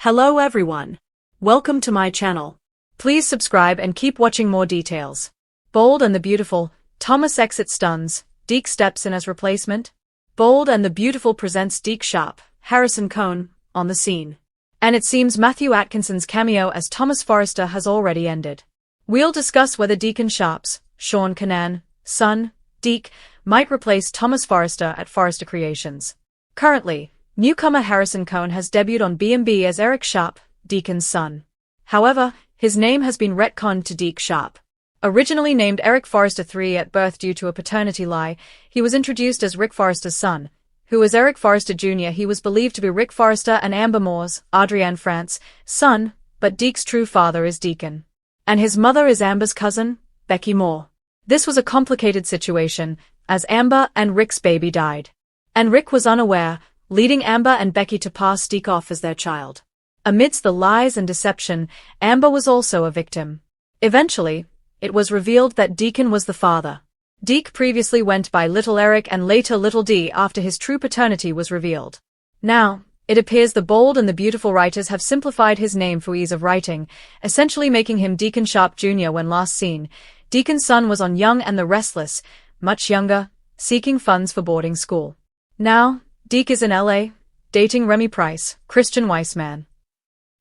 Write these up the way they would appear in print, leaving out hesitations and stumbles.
Hello everyone. Welcome to my channel. Please subscribe and keep watching more details. Bold and the Beautiful, Thomas exits stuns, Deke steps in as replacement. Bold and the Beautiful presents Deke Sharp, Harrison Cohn, on the scene. And it seems Matthew Atkinson's cameo as Thomas Forrester has already ended. We'll discuss whether Deacon Sharp's, Sean Kanan, son, Deke, might replace Thomas Forrester at Forrester Creations. Currently, newcomer Harrison Cohn has debuted on B&B as Eric Sharp, Deacon's son. However, his name has been retconned to Deke Sharp. Originally named Eric Forrester III at birth due to a paternity lie, he was introduced as Rick Forrester's son, who was Eric Forrester Jr. He was believed to be Rick Forrester and Amber Moore's, Adrienne France, son, but Deke's true father is Deacon. And his mother is Amber's cousin, Becky Moore. This was a complicated situation, as Amber and Rick's baby died. And Rick was unaware, leading Amber and Becky to pass Deke off as their child. Amidst the lies and deception, Amber was also a victim. Eventually, it was revealed that Deacon was the father. Deke previously went by Little Eric and later Little D after his true paternity was revealed. Now, it appears the Bold and the Beautiful writers have simplified his name for ease of writing, essentially making him Deacon Sharp Jr. When last seen, Deacon's son was on Young and the Restless, much younger, seeking funds for boarding school. Now, Deke is in LA, dating Remy Price, Christian Weissman,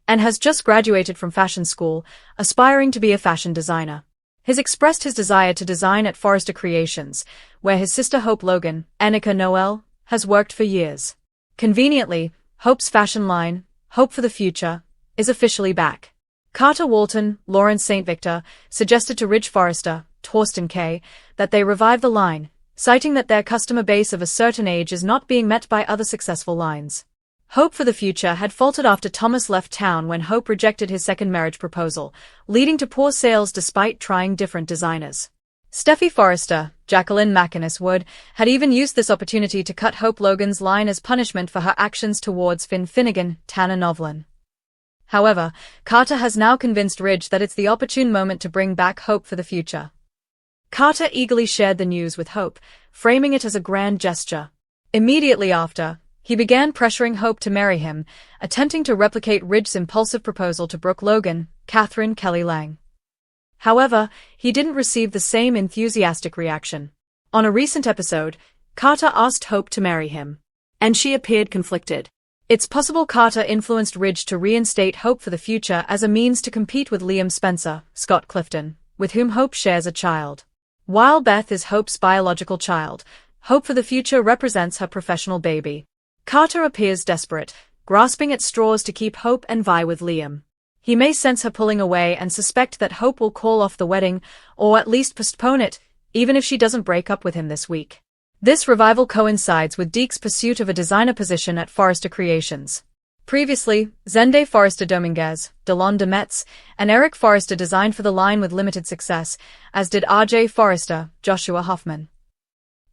and has just graduated from fashion school, aspiring to be a fashion designer. He's expressed his desire to design at Forrester Creations, where his sister Hope Logan, Annika Noel, has worked for years. Conveniently, Hope's fashion line, Hope for the Future, is officially back. Carter Walton, Lawrence St. Victor, suggested to Ridge Forrester, Torsten K., that they revive the line, citing that their customer base of a certain age is not being met by other successful lines. Hope for the Future had faltered after Thomas left town when Hope rejected his second marriage proposal, leading to poor sales despite trying different designers. Steffi Forrester, Jacqueline McInnes Wood, had even used this opportunity to cut Hope Logan's line as punishment for her actions towards Finn Finnegan, Tanner Novlin. However, Carter has now convinced Ridge that it's the opportune moment to bring back Hope for the Future. Carter eagerly shared the news with Hope, framing it as a grand gesture. Immediately after, he began pressuring Hope to marry him, attempting to replicate Ridge's impulsive proposal to Brooke Logan, Catherine Kelly Lang. However, he didn't receive the same enthusiastic reaction. On a recent episode, Carter asked Hope to marry him, and she appeared conflicted. It's possible Carter influenced Ridge to reinstate Hope for the Future as a means to compete with Liam Spencer, Scott Clifton, with whom Hope shares a child. While Beth is Hope's biological child, Hope for the Future represents her professional baby. Carter appears desperate, grasping at straws to keep Hope and vie with Liam. He may sense her pulling away and suspect that Hope will call off the wedding, or at least postpone it, even if she doesn't break up with him this week. This revival coincides with Deke's pursuit of a designer position at Forrester Creations. Previously, Zende Forrester Dominguez, Delon de Metz, and Eric Forrester designed for the line with limited success, as did R.J. Forrester, Joshua Hoffman.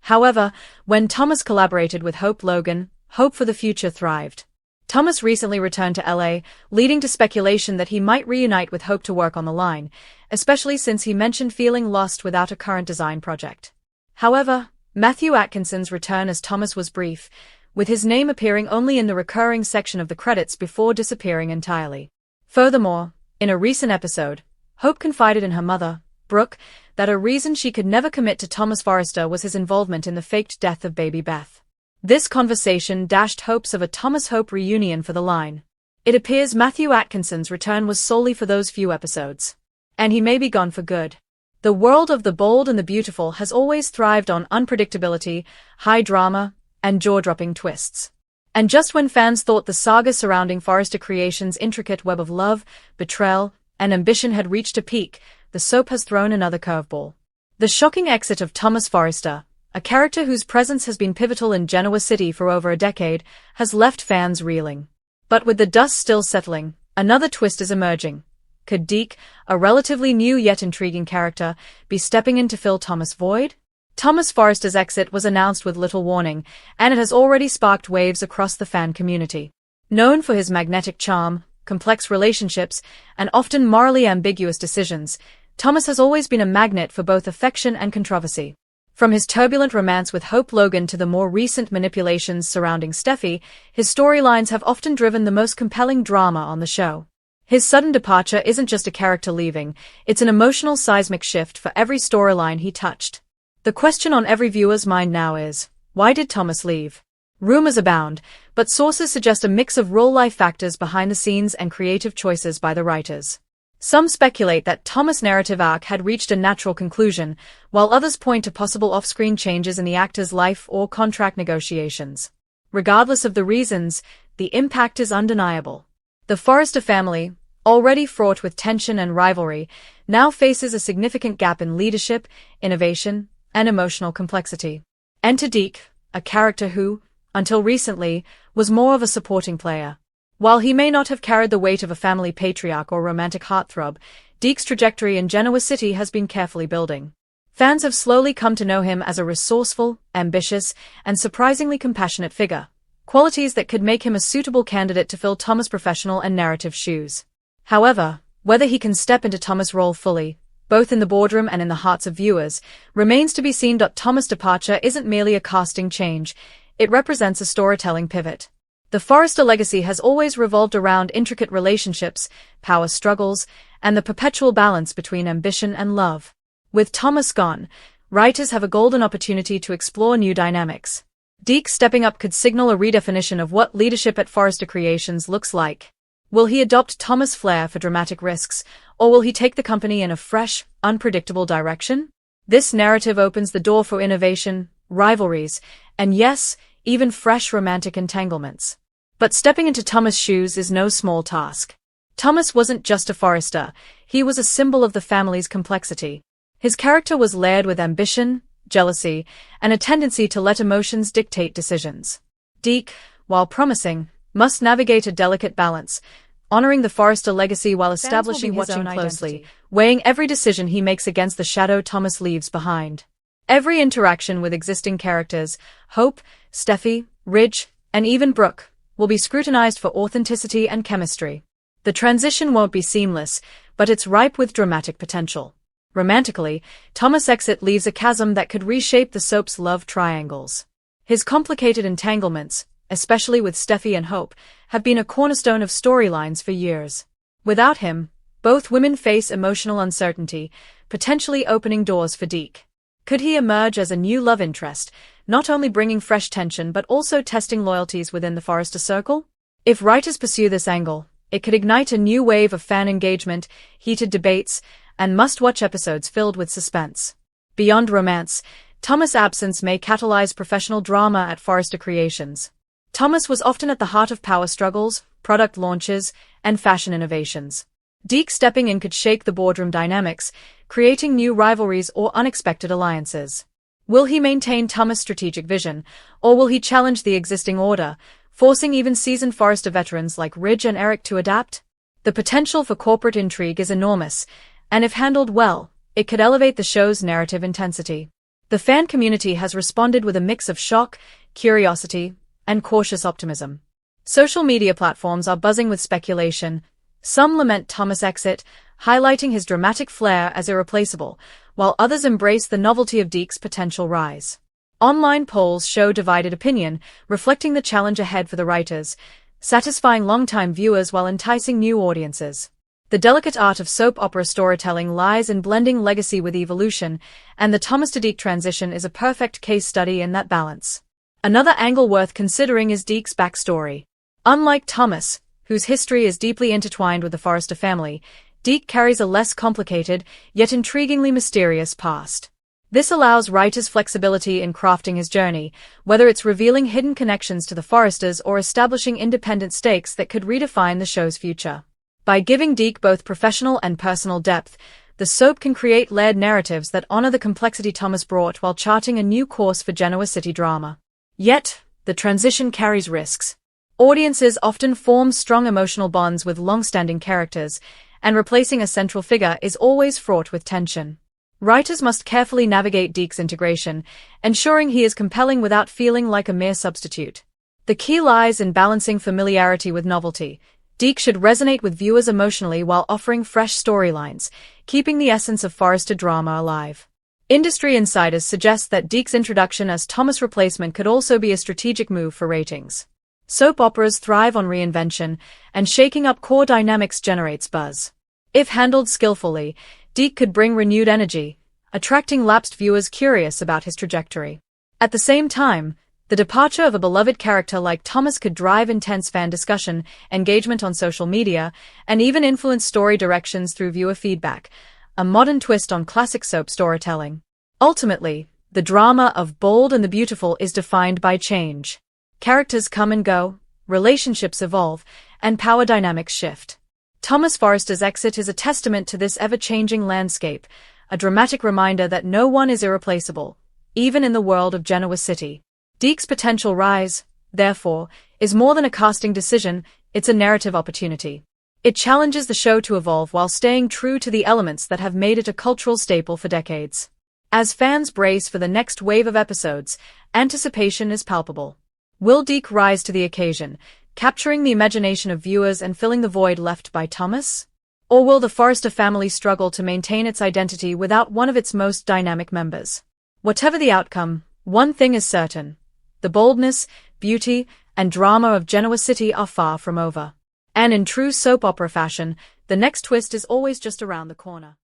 However, when Thomas collaborated with Hope Logan, Hope for the Future thrived. Thomas recently returned to LA, leading to speculation that he might reunite with Hope to work on the line, especially since he mentioned feeling lost without a current design project. However, Matthew Atkinson's return as Thomas was brief, with his name appearing only in the recurring section of the credits before disappearing entirely. Furthermore, in a recent episode, Hope confided in her mother, Brooke, that a reason she could never commit to Thomas Forrester was his involvement in the faked death of baby Beth. This conversation dashed hopes of a Thomas Hope reunion for the line. It appears Matthew Atkinson's return was solely for those few episodes. And he may be gone for good. The world of the Bold and the Beautiful has always thrived on unpredictability, high drama, and jaw-dropping twists. And just when fans thought the saga surrounding Forrester Creations' intricate web of love, betrayal, and ambition had reached a peak, the soap has thrown another curveball. The shocking exit of Thomas Forrester, a character whose presence has been pivotal in Genoa City for over a decade, has left fans reeling. But with the dust still settling, another twist is emerging. Could Deke, a relatively new yet intriguing character, be stepping in to fill Thomas' void? Thomas Forrester's exit was announced with little warning, and it has already sparked waves across the fan community. Known for his magnetic charm, complex relationships, and often morally ambiguous decisions, Thomas has always been a magnet for both affection and controversy. From his turbulent romance with Hope Logan to the more recent manipulations surrounding Steffi, his storylines have often driven the most compelling drama on the show. His sudden departure isn't just a character leaving, it's an emotional seismic shift for every storyline he touched. The question on every viewer's mind now is, why did Thomas leave? Rumors abound, but sources suggest a mix of real-life factors behind the scenes and creative choices by the writers. Some speculate that Thomas' narrative arc had reached a natural conclusion, while others point to possible off-screen changes in the actor's life or contract negotiations. Regardless of the reasons, the impact is undeniable. The Forrester family, already fraught with tension and rivalry, now faces a significant gap in leadership, innovation, and emotional complexity. Enter Deke, a character who, until recently, was more of a supporting player. While he may not have carried the weight of a family patriarch or romantic heartthrob, Deke's trajectory in Genoa City has been carefully building. Fans have slowly come to know him as a resourceful, ambitious, and surprisingly compassionate figure, qualities that could make him a suitable candidate to fill Thomas' professional and narrative shoes. However, whether he can step into Thomas' role fully, both in the boardroom and in the hearts of viewers, remains to be seen. Thomas' departure isn't merely a casting change, it represents a storytelling pivot. The Forrester legacy has always revolved around intricate relationships, power struggles, and the perpetual balance between ambition and love. With Thomas gone, writers have a golden opportunity to explore new dynamics. Deke stepping up could signal a redefinition of what leadership at Forrester Creations looks like. Will he adopt Thomas' flair for dramatic risks, or will he take the company in a fresh, unpredictable direction? This narrative opens the door for innovation, rivalries, and yes, even fresh romantic entanglements. But stepping into Thomas' shoes is no small task. Thomas wasn't just a Forrester, he was a symbol of the family's complexity. His character was layered with ambition, jealousy, and a tendency to let emotions dictate decisions. Deke, while promising, must navigate a delicate balance, honoring the Forrester legacy while establishing his own closely, weighing every decision he makes against the shadow Thomas leaves behind. Every interaction with existing characters, Hope, Steffi, Ridge, and even Brooke, will be scrutinized for authenticity and chemistry. The transition won't be seamless, but it's ripe with dramatic potential. Romantically, Thomas' exit leaves a chasm that could reshape the soap's love triangles. His complicated entanglements, especially with Steffi and Hope, have been a cornerstone of storylines for years. Without him, both women face emotional uncertainty, potentially opening doors for Deke. Could he emerge as a new love interest, not only bringing fresh tension but also testing loyalties within the Forrester circle? If writers pursue this angle, it could ignite a new wave of fan engagement, heated debates, and must-watch episodes filled with suspense. Beyond romance, Thomas' absence may catalyze professional drama at Forrester Creations. Thomas was often at the heart of power struggles, product launches, and fashion innovations. Deke stepping in could shake the boardroom dynamics, creating new rivalries or unexpected alliances. Will he maintain Thomas' strategic vision, or will he challenge the existing order, forcing even seasoned Forrester veterans like Ridge and Eric to adapt? The potential for corporate intrigue is enormous, and if handled well, it could elevate the show's narrative intensity. The fan community has responded with a mix of shock, curiosity, and cautious optimism. Social media platforms are buzzing with speculation. Some lament Thomas' exit, highlighting his dramatic flair as irreplaceable, while others embrace the novelty of Deke's potential rise. Online polls show divided opinion, reflecting the challenge ahead for the writers, satisfying longtime viewers while enticing new audiences. The delicate art of soap opera storytelling lies in blending legacy with evolution, and the Thomas to Deke transition is a perfect case study in that balance. Another angle worth considering is Deke's backstory. Unlike Thomas, whose history is deeply intertwined with the Forrester family, Deke carries a less complicated, yet intriguingly mysterious past. This allows writers flexibility in crafting his journey, whether it's revealing hidden connections to the Forresters or establishing independent stakes that could redefine the show's future. By giving Deke both professional and personal depth, the soap can create layered narratives that honor the complexity Thomas brought while charting a new course for Genoa City drama. Yet, the transition carries risks. Audiences often form strong emotional bonds with long-standing characters, and replacing a central figure is always fraught with tension. Writers must carefully navigate Deke's integration, ensuring he is compelling without feeling like a mere substitute. The key lies in balancing familiarity with novelty. Deke should resonate with viewers emotionally while offering fresh storylines, keeping the essence of Forrester drama alive. Industry insiders suggest that Deke's introduction as Thomas' replacement could also be a strategic move for ratings. Soap operas thrive on reinvention, and shaking up core dynamics generates buzz. If handled skillfully, Deke could bring renewed energy, attracting lapsed viewers curious about his trajectory. At the same time, the departure of a beloved character like Thomas could drive intense fan discussion, engagement on social media, and even influence story directions through viewer feedback, a modern twist on classic soap storytelling. Ultimately, the drama of Bold and the Beautiful is defined by change. Characters come and go, relationships evolve, and power dynamics shift. Thomas Forrester's exit is a testament to this ever-changing landscape, a dramatic reminder that no one is irreplaceable, even in the world of Genoa City. Deke's potential rise, therefore, is more than a casting decision, it's a narrative opportunity. It challenges the show to evolve while staying true to the elements that have made it a cultural staple for decades. As fans brace for the next wave of episodes, anticipation is palpable. Will Deke rise to the occasion, capturing the imagination of viewers and filling the void left by Thomas? Or will the Forrester family struggle to maintain its identity without one of its most dynamic members? Whatever the outcome, one thing is certain: the boldness, beauty, and drama of Genoa City are far from over. And in true soap opera fashion, the next twist is always just around the corner.